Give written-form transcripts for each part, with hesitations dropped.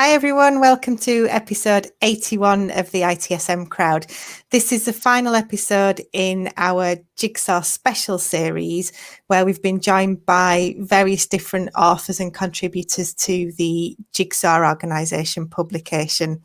Hi everyone, welcome to episode 81 of the ITSM crowd. This is the final episode in our Jigsaw special series where we've been joined by various different authors and contributors to the Jigsaw organisation publication.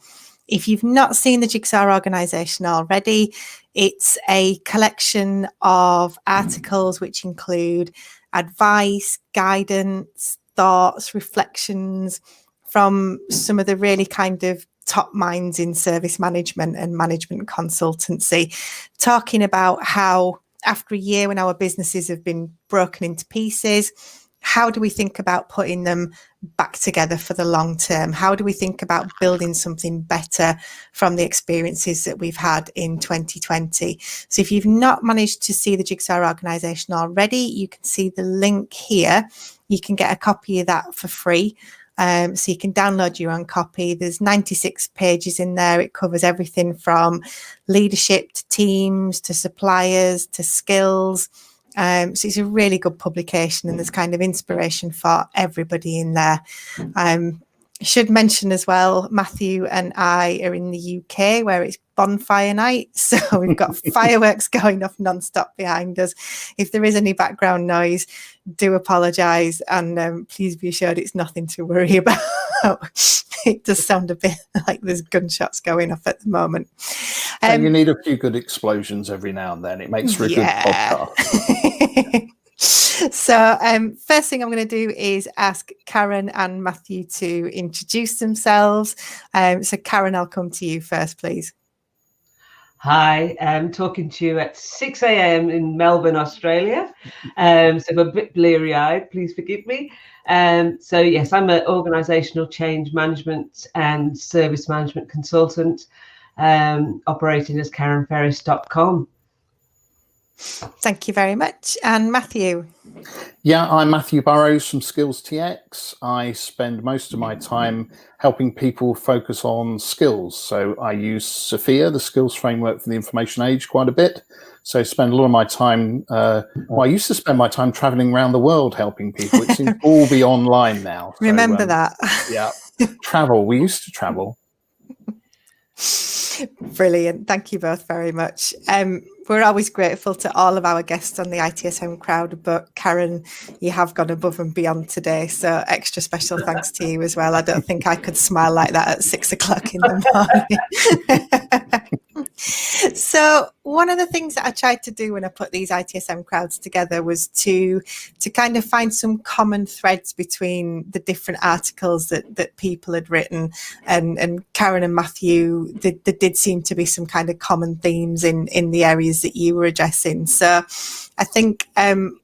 If you've not seen the Jigsaw organisation already, it's a collection of articles which include advice, guidance, thoughts, reflections, from some of the really kind of top minds in service management and management consultancy, talking about how after a year when our businesses have been broken into pieces, how do we think about putting them back together for the long term? How do we think about building something better from the experiences that we've had in 2020? So if you've not managed to see the Jigsaw organisation already, you can see the link here. You can get a copy of that for free. So you can download your own copy. There's 96 pages in there. It covers everything from leadership to teams to suppliers to skills. So it's a really good publication and there's kind of inspiration for everybody in there. I should mention as well, Matthew and I are in the UK where it's bonfire night. So we've got fireworks going off non-stop behind us. If there is any background noise, do apologise and please be assured it's nothing to worry about. It does sound a bit like there's gunshots going off at the moment. You need a few good explosions every now and then. It makes for a good podcast. So first thing I'm going to do is ask Karen and Matthew to introduce themselves. So Karen, I'll come to you first, please. Hi, I'm talking to you at 6 a.m. in Melbourne, Australia. So I'm a bit bleary-eyed, please forgive me. So yes, I'm an organisational change management and service management consultant, operating as KarenFerris.com. Thank you very much. And Matthew? Yeah, I'm Matthew Burrows from Skills TX. I spend most of my time helping people focus on skills. So I use Sophia, the skills framework for the information age, quite a bit. So I spend a lot of my time, I used to spend my time traveling around the world helping people. It seems to all be online now. So, remember that. Yeah, travel. We used to travel. Brilliant. Thank you both very much. We're always grateful to all of our guests on the ITSM crowd, but Karen, you have gone above and beyond today, so extra special thanks to you as well. I don't think I could smile like that at 6 o'clock in the morning. So one of the things that I tried to do when I put these ITSM crowds together was to kind of find some common threads between the different articles that people had written, and Karen and Matthew, there did seem to be some kind of common themes in the areas that you were addressing. So I think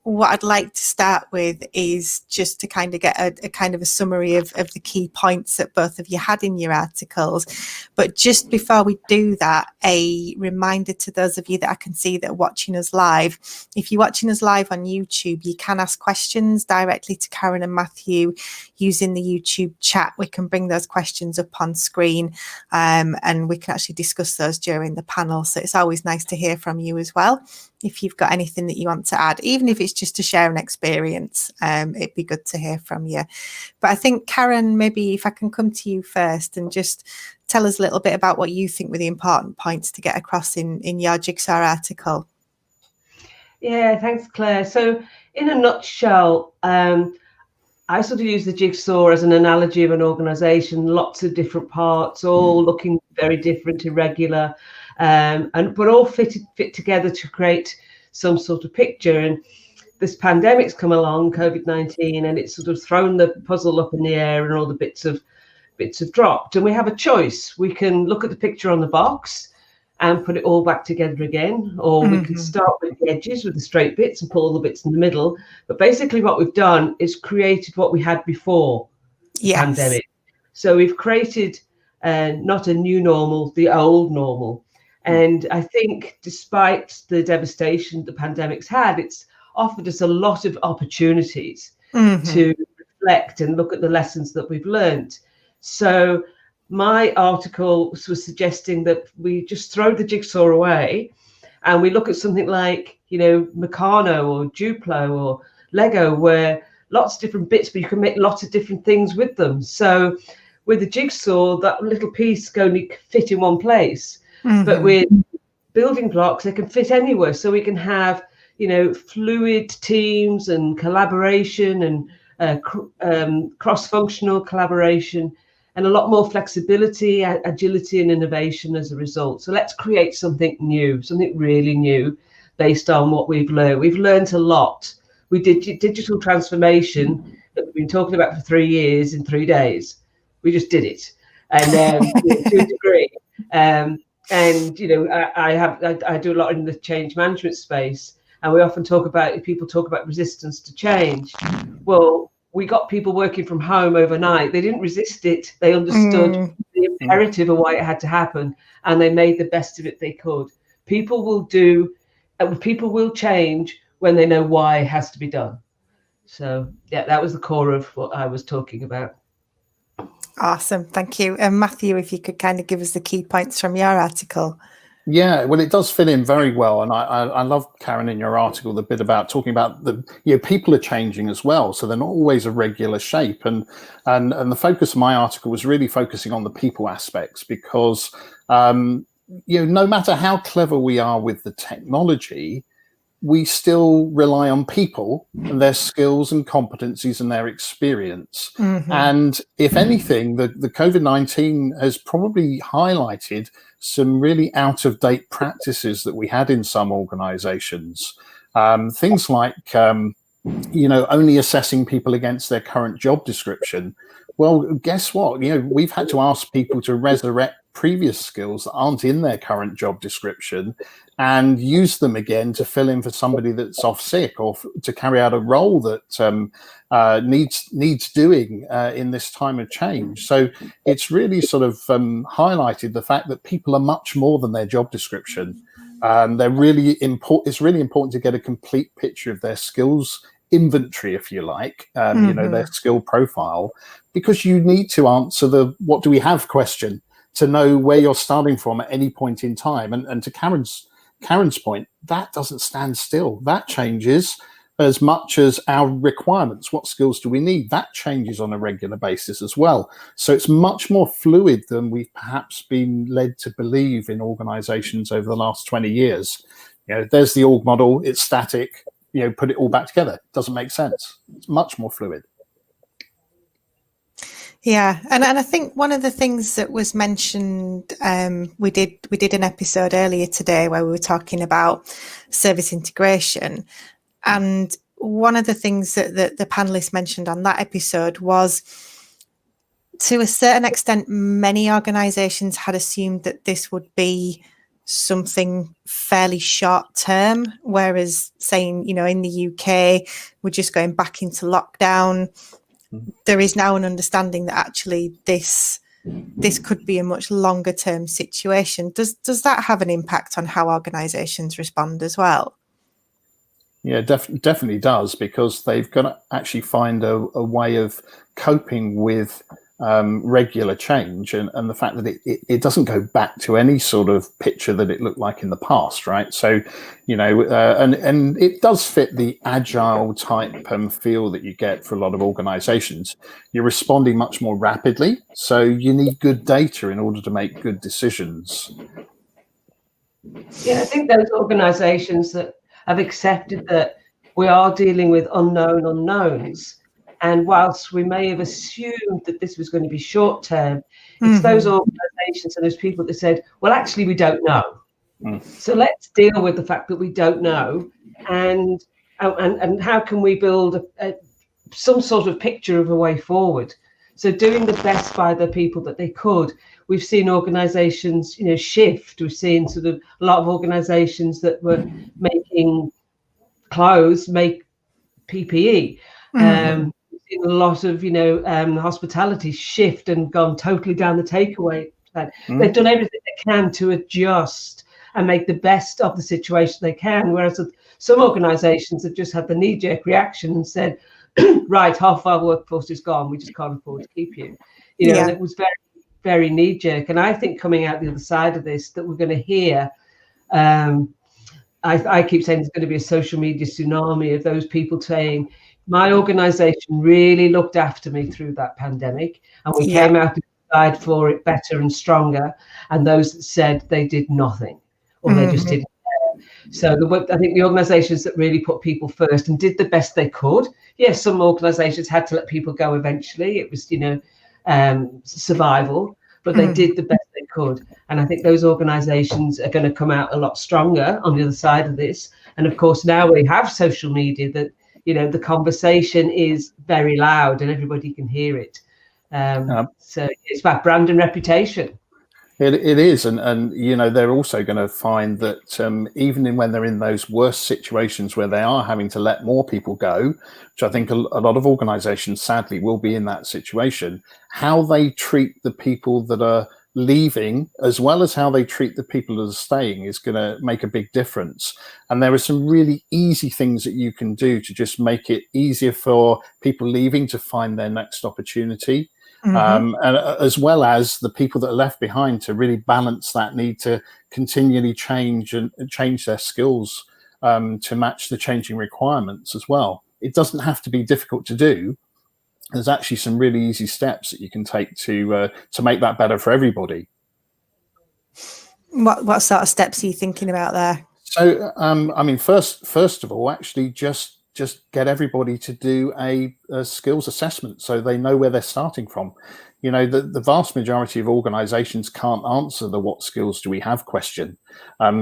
what I'd like to start with is just to kind of get a kind of a summary of the key points that both of you had in your articles. But just before we do that, a reminder to those of you that I can see that are watching us live. If you're watching us live on YouTube, you can ask questions directly to Karen and Matthew using the YouTube chat. We can bring those questions up on screen and we can actually discuss those during the panel. So it's always nice to hear from you as well. If you've got anything that you want to add, even if it's just to share an experience, it'd be good to hear from you. But I think, Karen, maybe if I can come to you first and just tell us a little bit about what you think were the important points to get across in your Jigsaw article. Yeah, thanks, Claire. So in a nutshell, I sort of use the jigsaw as an analogy of an organisation, lots of different parts, all looking very different, irregular, but all fit together to create some sort of picture. And this pandemic's come along, COVID-19, and it's sort of thrown the puzzle up in the air and all the bits have dropped. And we have a choice. We can look at the picture on the box and put it all back together again, or we can start with the edges with the straight bits and pull all the bits in the middle. But basically what we've done is created what we had before the pandemic. So we've created not a new normal, the old normal. And I think despite the devastation the pandemic's had, it's offered us a lot of opportunities to reflect and look at the lessons that we've learned. So my article was suggesting that we just throw the jigsaw away and we look at something like, Meccano or Duplo or Lego, where lots of different bits, but you can make lots of different things with them. So with the jigsaw, that little piece can only fit in one place. Mm-hmm. But with building blocks, they can fit anywhere. So we can have, fluid teams and collaboration and cross-functional collaboration, and a lot more flexibility, agility, and innovation as a result. So let's create something new, something really new, based on what we've learned. We've learned a lot. We did digital transformation that we've been talking about for 3 years in 3 days. We just did it, and to a degree. And I do a lot in the change management space, and we often people talk about resistance to change. Well, we got people working from home overnight. They didn't resist it. They understood the imperative of why it had to happen, and they made the best of it they could. People will change when they know why it has to be done. So yeah, that was the core of what I was talking about. Awesome, thank you. And Matthew, if you could kind of give us the key points from your article. Yeah, well, it does fit in very well, and I love, Karen, in your article the bit about talking about people are changing as well, so they're not always a regular shape, and the focus of my article was really focusing on the people aspects, because no matter how clever we are with the technology, we still rely on people and their skills and competencies and their experience. And if anything, the COVID-19 has probably highlighted some really out-of-date practices that we had in some organizations. Things like, only assessing people against their current job description. Well, guess what? We've had to ask people to resurrect previous skills that aren't in their current job description and use them again to fill in for somebody that's off sick, or to carry out a role that needs doing in this time of change. So it's really sort of highlighted the fact that people are much more than their job description. They're really important. It's really important to get a complete picture of their skills inventory, if you like, their skill profile, because you need to answer the "what do we have" question to know where you're starting from at any point in time. And to Karen's point, that doesn't stand still. That changes as much as our requirements. What skills do we need? That changes on a regular basis as well. So it's much more fluid than we've perhaps been led to believe in organizations over the last 20 years. There's the org model, it's static, put it all back together. It doesn't make sense. It's much more fluid. Yeah, and I think one of the things that was mentioned, we did an episode earlier today where we were talking about service integration, and one of the things that the panelists mentioned on that episode was, to a certain extent, many organisations had assumed that this would be something fairly short term, whereas saying, in the UK, we're just going back into lockdown. There is now an understanding that actually this could be a much longer term situation. Does that have an impact on how organisations respond as well? Yeah, definitely does, because they've got to actually find a way of coping with regular change, and the fact that it doesn't go back to any sort of picture that it looked like in the past, right? So, and it does fit the agile type feel that you get for a lot of organizations. You're responding much more rapidly, so you need good data in order to make good decisions. Yeah, I think those organizations that have accepted that we are dealing with unknown unknowns, and whilst we may have assumed that this was going to be short term, it's those organisations and those people that said, well, actually, we don't know. So let's deal with the fact that we don't know, and how can we build some sort of picture of a way forward. So doing the best by the people that they could. We've seen organisations, shift. We've seen sort of a lot of organisations that were making clothes, make PPE. A lot of hospitality shift and gone totally down the takeaway. They've done everything they can to adjust and make the best of the situation they can, whereas some organizations have just had the knee-jerk reaction and said, right, half our workforce is gone, we just can't afford to keep you. And it was very, very knee-jerk. And I think coming out the other side of this, that we're going to hear, I keep saying there's going to be a social media tsunami of those people saying, my organization really looked after me through that pandemic, and we came out applied for it better and stronger, and those that said they did nothing, or they just didn't. So I think the organisations that really put people first and did the best they could. Yes, some organisations had to let people go eventually. It was, survival, but they did the best they could. And I think those organisations are going to come out a lot stronger on the other side of this. And of course, now we have social media that, the conversation is very loud and everybody can hear it. So it's about brand and reputation. It is, and they're also going to find that even when they're in those worst situations where they are having to let more people go, which I think a lot of organisations sadly will be in that situation, how they treat the people that are leaving as well as how they treat the people that are staying is going to make a big difference. And there are some really easy things that you can do to just make it easier for people leaving to find their next opportunity. And as well as the people that are left behind to really balance that need to continually change and change their skills to match the changing requirements as well. It doesn't have to be difficult to do. There's actually some really easy steps that you can take to make that better for everybody. What sort of steps are you thinking about there? So, first of all, actually just get everybody to do a skills assessment so they know where they're starting from. The vast majority of organizations can't answer the what skills do we have question.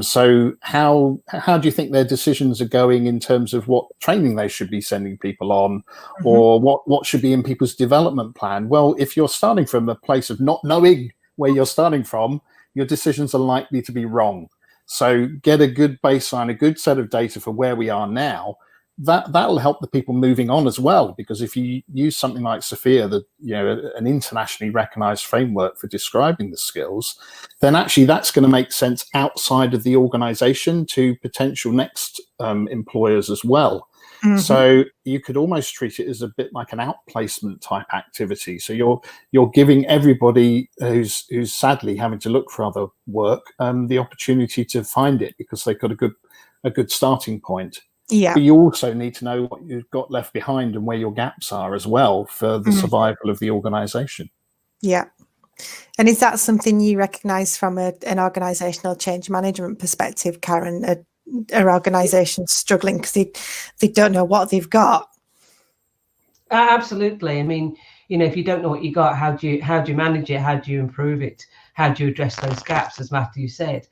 So how do you think their decisions are going in terms of what training they should be sending people on, or what should be in people's development plan? Well, if you're starting from a place of not knowing where you're starting from, your decisions are likely to be wrong. So get a good baseline, a good set of data for where we are now. That'll help the people moving on as well, because if you use something like Sophia, an internationally recognized framework for describing the skills, then actually that's going to make sense outside of the organization to potential next employers as well. So you could almost treat it as a bit like an outplacement type activity. So you're giving everybody who's sadly having to look for other work the opportunity to find it because they've got a good starting point. Yeah. But you also need to know what you've got left behind and where your gaps are as well for the survival of the organization. Yeah. And is that something you recognise from an organisational change management perspective, Karen? Are organisations struggling because they don't know what they've got? Absolutely. I mean, if you don't know what you got, how do you manage it? How do you improve it? How do you address those gaps, as Matthew said?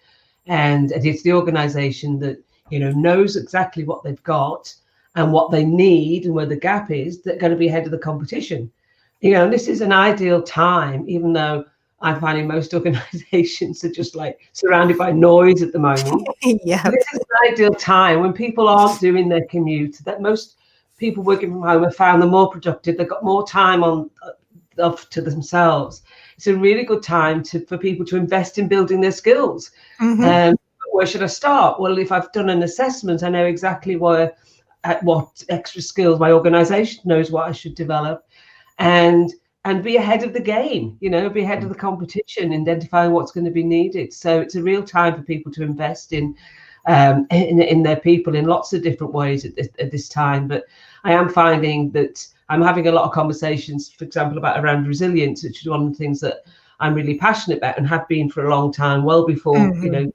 And it's the organisation that knows exactly what they've got and what they need and where the gap is, that are going to be ahead of the competition. This is an ideal time, even though I'm finding most organizations are just like surrounded by noise at the moment. Yeah. This is an ideal time when people aren't doing their commute, that most people working from home have found them more productive. They've got more time to themselves. It's a really good time for people to invest in building their skills. Where should I start? Well, if I've done an assessment, I know exactly what extra skills my organisation knows what I should develop, and be ahead of the game. Be ahead of the competition, identifying what's going to be needed. So it's a real time for people to invest in their people in lots of different ways at this time. But I am finding that I'm having a lot of conversations, for example, around resilience, which is one of the things that I'm really passionate about and have been for a long time, well before COVID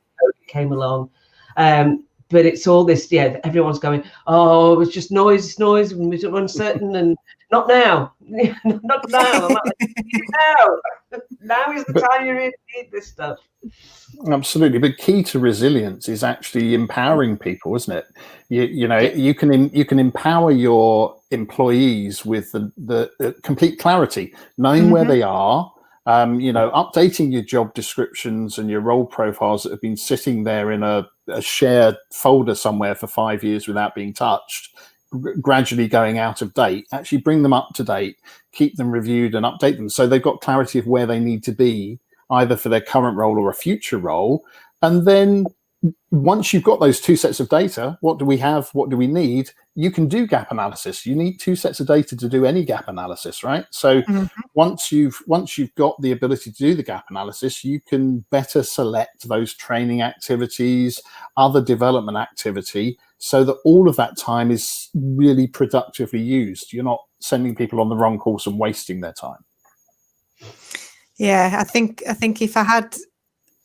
came along. But it's all this, everyone's going, oh, it's just noise, and we're uncertain, and not now. Not now. I'm like, now is the time you really need this stuff. Absolutely. But key to resilience is actually empowering people, isn't it? You can empower your employees with the complete clarity, knowing where they are, updating your job descriptions and your role profiles that have been sitting there in a shared folder somewhere for 5 years without being touched, gradually going out of date. Actually bring them up to date, keep them reviewed and update them so they've got clarity of where they need to be, either for their current role or a future role. And then once you've got those two sets of data, what do we have, what do we need, you can do gap analysis. You need two sets of data to do any gap analysis, right? So once you've got the ability to do the gap analysis, you can better select those training activities, other development activity, so that all of that time is really productively used. You're not sending people on the wrong course and wasting their time. Yeah, I think if I had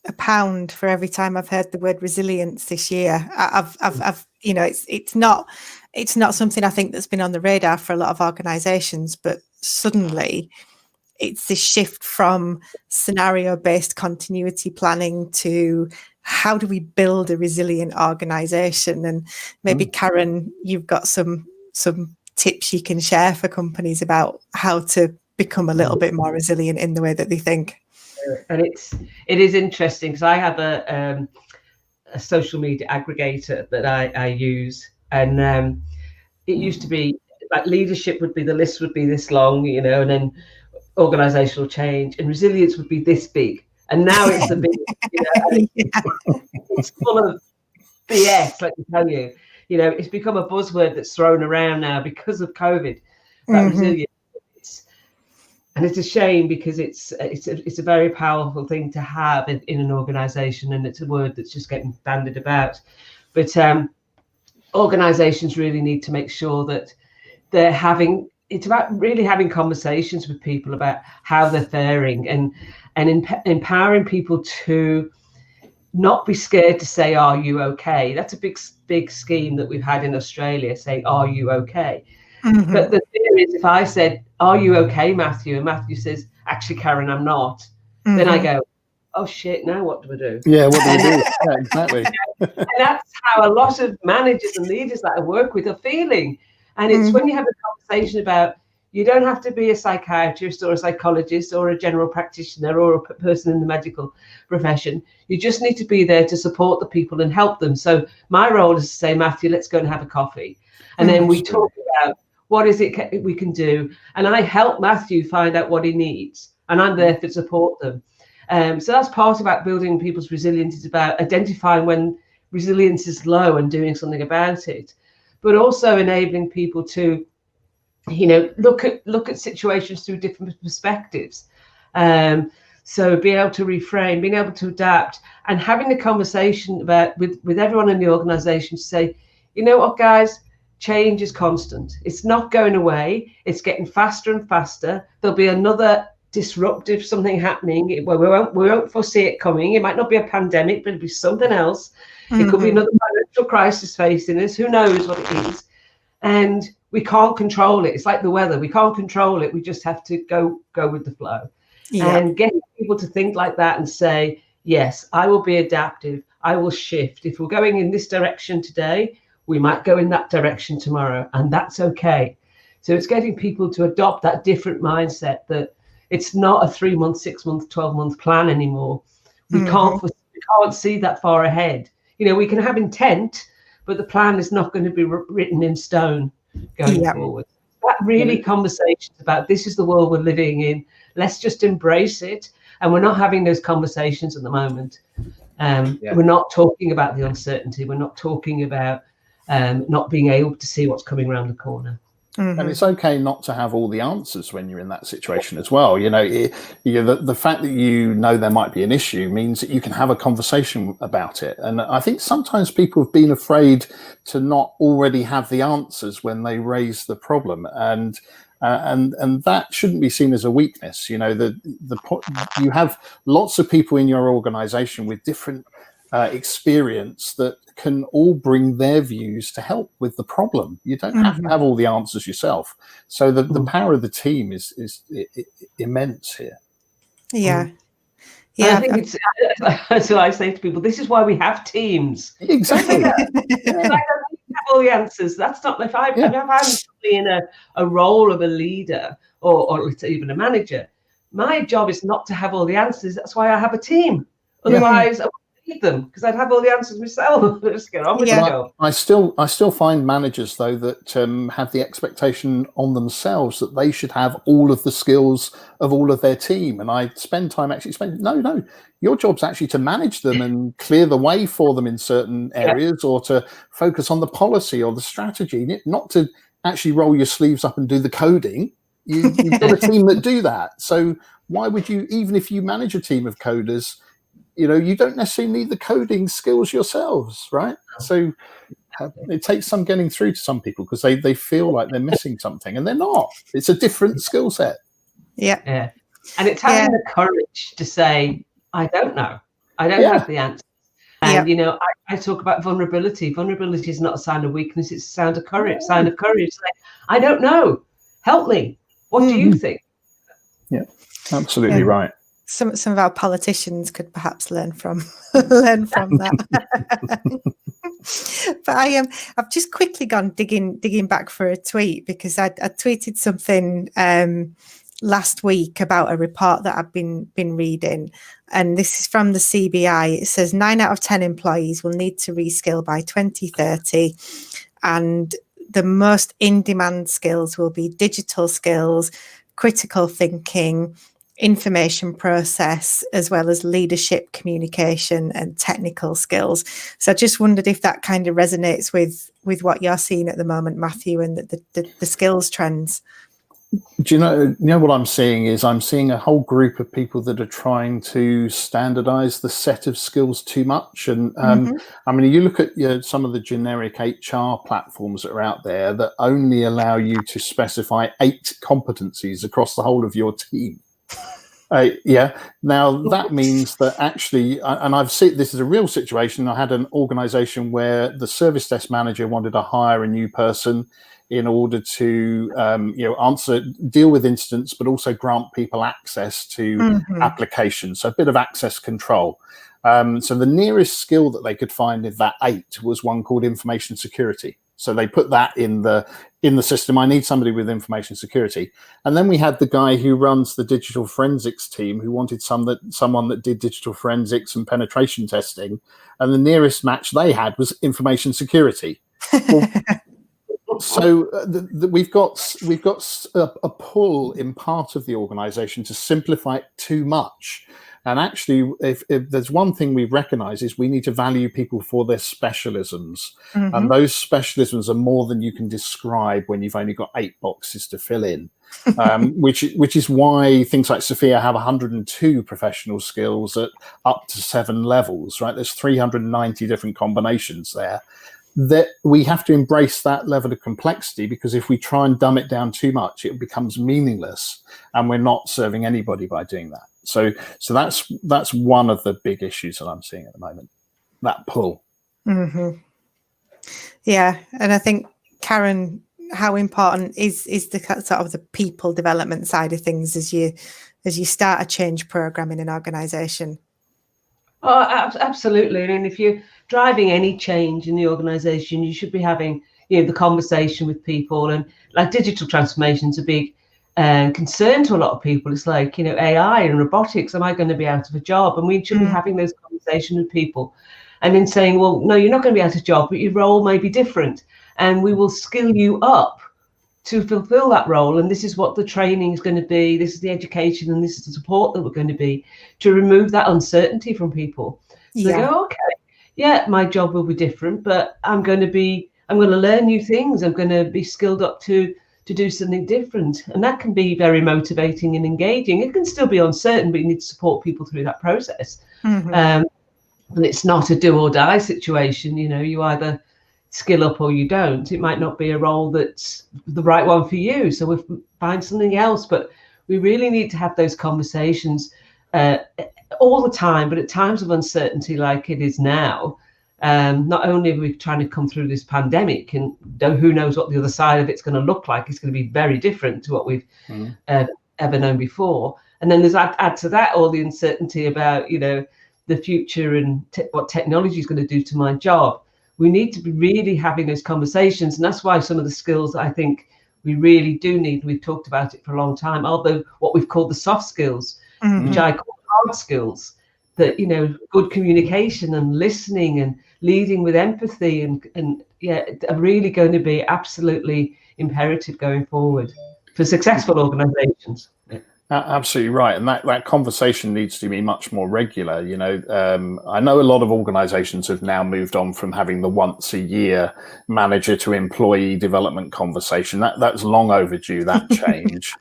£1 for every time I've heard the word resilience this year, I've you know, it's not something I think that's been on the radar for a lot of organisations, but suddenly it's this shift from scenario-based continuity planning to how do we build a resilient organisation? And maybe Karen, you've got some tips you can share for companies about how to become a little bit more resilient in the way that they think. And it is interesting because I have a social media aggregator that I use, and it used to be like leadership would be, the list would be this long, you know, and then organizational change and resilience would be this big, and now it's the big, you know, and it's full of BS. Let me tell you, you know, it's become a buzzword that's thrown around now because of COVID about resilience. And it's a shame because it's a very powerful thing to have in an organization, and it's a word that's just getting bandied about. But organizations really need to make sure that they're having, it's about really having conversations with people about how they're faring, and empowering people to not be scared to say, are you okay? That's a big scheme that we've had in Australia, saying, are you okay? But the fear is, if I said, are you okay, Matthew? And Matthew says, actually, Karen, I'm not. Then I go, oh, shit, now what do I do? Yeah, what do we do? Yeah, exactly. And that's how a lot of managers and leaders that I work with are feeling. And it's when you have a conversation about, you don't have to be a psychiatrist or a psychologist or a general practitioner or a person in the medical profession. You just need to be there to support the people and help them. So my role is to say, Matthew, let's go and have a coffee. And then we talk about, what is it we can do? And I help Matthew find out what he needs, and I'm there to support them. So that's part about building people's resilience. It's about identifying when resilience is low and doing something about it, but also enabling people to, you know, look at situations through different perspectives. So being able to reframe, being able to adapt, and having the conversation about with everyone in the organization to say, you know what, guys, change is constant. It's not going away. It's getting faster and faster. There'll be another disruptive something happening where we won't foresee it coming. It might not be a pandemic, but it'll be something else. It could be another financial crisis facing us. Who knows what it is? And we can't control it. It's like the weather. We can't control it. We just have to go with the flow. Yeah. And getting people to think like that and say, yes, I will be adaptive. I will shift. If we're going in this direction today, we might go in that direction tomorrow, and that's okay. So it's getting people to adopt that different mindset, that it's not a 3-month, 6-month, 12-month plan anymore. We can't see that far ahead. You know, we can have intent, but the plan is not going to be written in stone going forward. That really conversations about, this is the world we're living in. Let's just embrace it. And we're not having those conversations at the moment. We're not talking about the uncertainty. We're not talking about not being able to see what's coming around the corner. And it's okay not to have all the answers when you're in that situation as well. You know, the fact that you know there might be an issue means that you can have a conversation about it. And I think sometimes people have been afraid to not already have the answers when they raise the problem, and that shouldn't be seen as a weakness. You know, you have lots of people in your organization with different experience that can all bring their views to help with the problem. You don't have to have all the answers yourself. So the power of the team is immense here. Yeah. I think it's, so I say to people, this is why we have teams. Exactly. I don't have all the answers. That's not, if I'm in a role of a leader or even a manager, my job is not to have all the answers. That's why I have a team. Otherwise, I wouldn't need them, because I'd have all the answers myself. Just get on with the job. I still find managers, though, that have the expectation on themselves that they should have all of the skills of all of their team. And I spend time no, your job's actually to manage them and clear the way for them in certain areas, or to focus on the policy or the strategy, not to actually roll your sleeves up and do the coding. You've got a team that do that. So why would you, even if you manage a team of coders, you know, you don't necessarily need the coding skills yourselves, right? So it takes some getting through to some people, because they feel like they're missing something, and they're not. It's a different skill set. Yeah. And it's having the courage to say, I don't know. I don't have the answer. And, you know, I talk about vulnerability. Vulnerability is not a sign of weakness. It's a sign of courage. Like, I don't know. Help me. What do you think? Yeah, absolutely right. Some of our politicians could perhaps learn from that. But I've just quickly gone digging back for a tweet, because I tweeted something last week about a report that I've been reading, and this is from the CBI. It says 9 out of 10 employees will need to reskill by 2030, and the most in-demand skills will be digital skills, critical thinking, information process, as well as leadership, communication, and technical skills. So I just wondered if that kind of resonates with what you're seeing at the moment, Matthew, and the skills trends. Do you know what I'm seeing is I'm seeing a whole group of people that are trying to standardize the set of skills too much. And I mean, you look at some of the generic HR platforms that are out there that only allow you to specify 8 competencies across the whole of your team. Now that means that actually, and I've seen this is a real situation. I had an organization where the service desk manager wanted to hire a new person in order to deal with incidents, but also grant people access to applications. So a bit of access control. So the nearest skill that they could find in that 8 was one called information security. So they put that in the system. I need somebody with information security. And then we had the guy who runs the digital forensics team who wanted someone that did digital forensics and penetration testing. And the nearest match they had was information security. So we've got a pull in part of the organization to simplify it too much. And actually, if there's one thing we recognize is we need to value people for their specialisms. And those specialisms are more than you can describe when you've only got 8 boxes to fill in, which is why things like Sophia have 102 professional skills at up to 7 levels, right? There's 390 different combinations there. That we have to embrace that level of complexity, because if we try and dumb it down too much, it becomes meaningless, and we're not serving anybody by doing that. So that's one of the big issues that I'm seeing at the moment, that pull. Yeah, and I think, Karen, how important is the sort of the people development side of things as you start a change program in an organization? Oh, absolutely. I mean, if you're driving any change in the organization, you should be having, the conversation with people. And like digital transformation is a big concern to a lot of people. It's like, AI and robotics, am I going to be out of a job? And we should be having those conversations with people and then saying, well, no, you're not going to be out of a job, but your role may be different. And we will skill you up to fulfill that role. And this is what the training is going to be. This is the education, and this is the support that we're going to be to remove that uncertainty from people. So they go, okay, my job will be different, but I'm going to learn new things. I'm going to be skilled up to do something different. And that can be very motivating and engaging. It can still be uncertain, but you need to support people through that process. And it's not a do or die situation. You either skill up or you don't. It might not be a role that's the right one for you, so we'll find something else. But we really need to have those conversations all the time, but at times of uncertainty like it is now, not only are we trying to come through this pandemic, and who knows what the other side of it's going to look like. It's going to be very different to what we've ever known before. And then there's add to that all the uncertainty about the future and what technology is going to do to my job. We need to be really having those conversations. And that's why some of the skills I think we really do need, we've talked about it for a long time, are what we've called the soft skills, which I call hard skills, that, good communication and listening and leading with empathy and are really going to be absolutely imperative going forward for successful organizations. Absolutely right. And that conversation needs to be much more regular. I know a lot of organizations have now moved on from having the once a year manager to employee development conversation. That's long overdue, that change.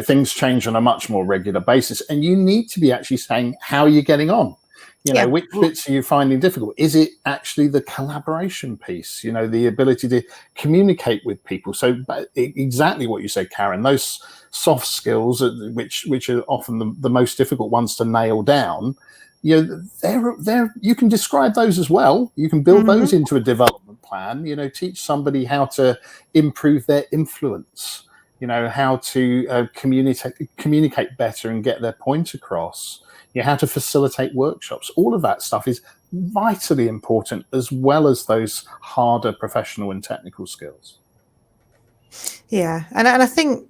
Things change on a much more regular basis, and you need to be actually saying, how are you getting on? You know, which bits are you finding difficult? Is it actually the collaboration piece? You know, the ability to communicate with people. So exactly what you said, Karen, those soft skills, which are often the most difficult ones to nail down, you know, you can describe those as well. You can build those into a development plan, you know, teach somebody how to improve their influence, you know, how to communicate better and get their point across. You know, how to facilitate workshops. All of that stuff is vitally important, as well as those harder professional and technical skills. Yeah, and I think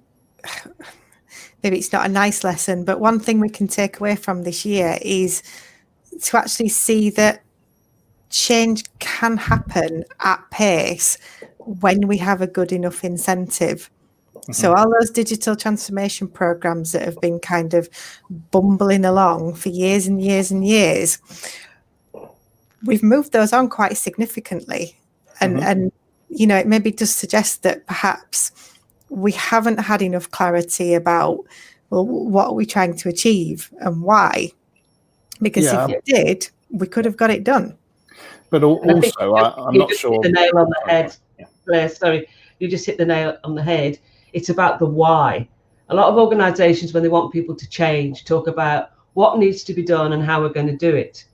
maybe it's not a nice lesson, but one thing we can take away from this year is to actually see that change can happen at pace when we have a good enough incentive. So all those digital transformation programs that have been kind of bumbling along for years and years and years, we've moved those on quite significantly. And you know, it maybe does suggest that perhaps we haven't had enough clarity about, well, what are we trying to achieve and why? Because if we did, we could have got it done. But also, I'm not sure. Hit the nail on the head. Claire, sorry, you just hit the nail on the head. It's about the why. A lot of organizations, when they want people to change, talk about what needs to be done and how we're going to do it.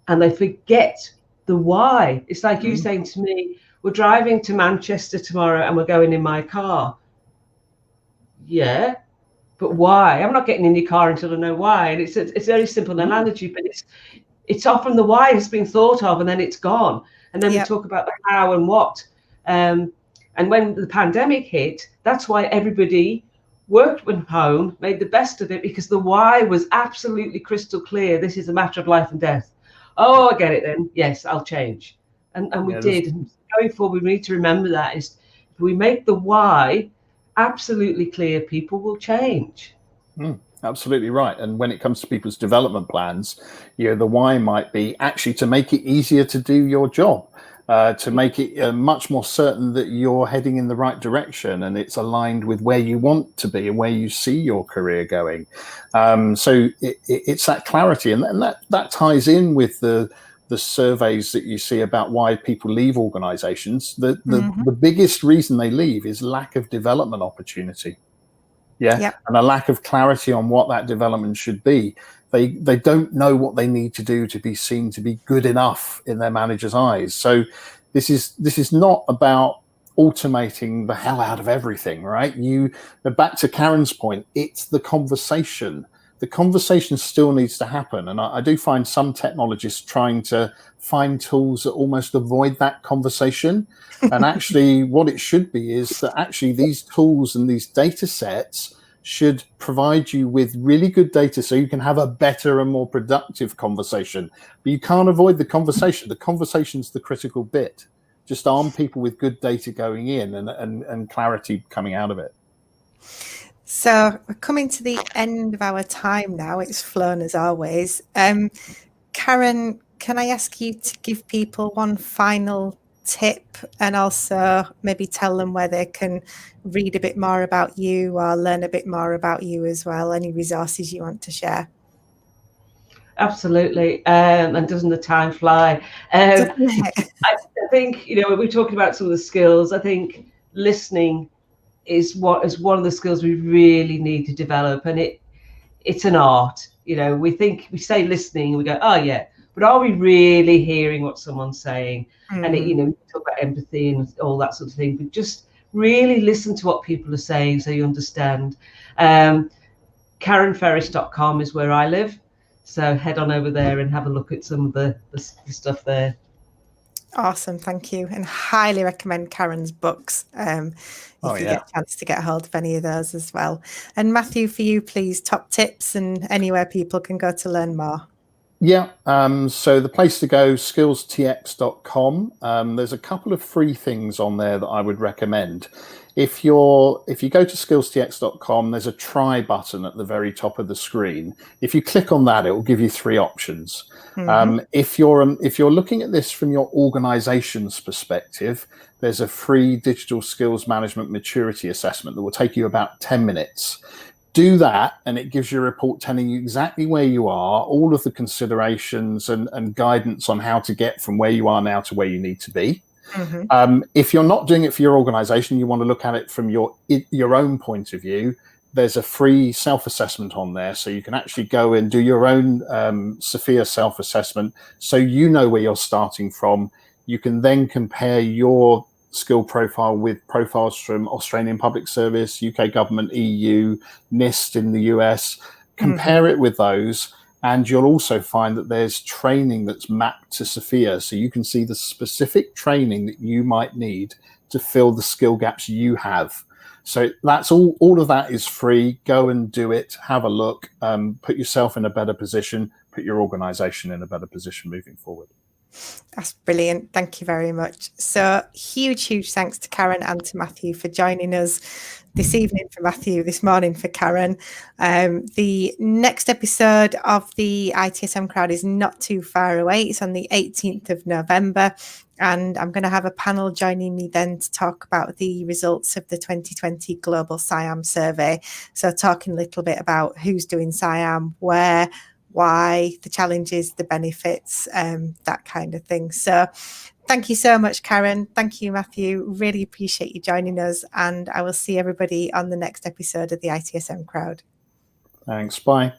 And they forget the why. It's like you saying to me, we're driving to Manchester tomorrow and we're going in my car. Yeah, but why? I'm not getting in your car until I know why. And it's a very simple analogy, but it's often the why has been thought of and then it's gone. And then we talk about the how and what. And when the pandemic hit, that's why everybody worked from home, made the best of it, because the why was absolutely crystal clear. This is a matter of life and death. Oh, I get it then. Yes, I'll change. And we did. And going forward, we need to remember that is if we make the why absolutely clear, people will change. Absolutely right. And when it comes to people's development plans, you know, the why might be actually to make it easier to do your job. To make it much more certain that you're heading in the right direction and it's aligned with where you want to be and where you see your career going. So it's that clarity, and that ties in with the surveys that you see about why people leave organizations. The biggest reason they leave is lack of development opportunity. And a lack of clarity on what that development should be. They don't know what they need to do to be seen to be good enough in their manager's eyes. So this is not about automating the hell out of everything, right? Back to Karen's point, it's the conversation. The conversation still needs to happen. And I do find some technologists trying to find tools that almost avoid that conversation. And actually what it should be is that actually these tools and these data sets should provide you with really good data so you can have a better and more productive conversation. But you can't avoid the conversation. The conversation's the critical bit. Just arm people with good data going in and clarity coming out of it. So we're coming to the end of our time now. It's flown as always. Karen, can I ask you to give people one final tip and also maybe tell them where they can read a bit more about you or learn a bit more about you as well? Any resources you want to share? Absolutely. And doesn't the time fly? I think, you know, when we're talking about some of the skills, I think listening is one of the skills we really need to develop, and it's an art. You know, we say listening and we go, oh yeah, but are we really hearing what someone's saying? And you know, we talk about empathy and all that sort of thing, but just really listen to what people are saying so you understand. KarenFerris.com is where I live, so head on over there and have a look at some of the stuff there. Awesome, thank you, and highly recommend Karen's books if you get a chance to get hold of any of those as well. And Matthew, for you, please, top tips and anywhere people can go to learn more. So the place to go, skillstx.com. There's a couple of free things on there that I would recommend. If you go to skillstx.com, there's a try button at the very top of the screen. If you click on that, it will give you three options. If you're looking at this from your organization's perspective, there's a free digital skills management maturity assessment that will take you about 10 minutes. do that, and it gives you a report telling you exactly where you are, all of the considerations and guidance on how to get from where you are now to where you need to be. If you're not doing it for your organization, you want to look at it from your own point of view, there's a free self-assessment on there, so you can actually go and do your own Sophia self-assessment, so you know where you're starting from. You can then compare your skill profile with profiles from Australian Public Service, UK government, EU, NIST in the US. Compare it with those, and you'll also find that there's training that's mapped to Sophia, so you can see the specific training that you might need to fill the skill gaps you have. So that's all of that is free. Go and do it. Have a look. Put yourself in a better position. Put your organization in a better position moving forward. That's brilliant. Thank you very much. So huge thanks to Karen and to Matthew for joining us this evening for Matthew, this morning for Karen. The next episode of the ITSM Crowd is not too far away. It's on the 18th of November. And I'm going to have a panel joining me then to talk about the results of the 2020 Global SIAM Survey. So talking a little bit about who's doing SIAM, where, why, the challenges, the benefits, that kind of thing. So thank you so much, Karen. Thank you, Matthew. Really appreciate you joining us. And I will see everybody on the next episode of the ITSM Crowd. Thanks. Bye.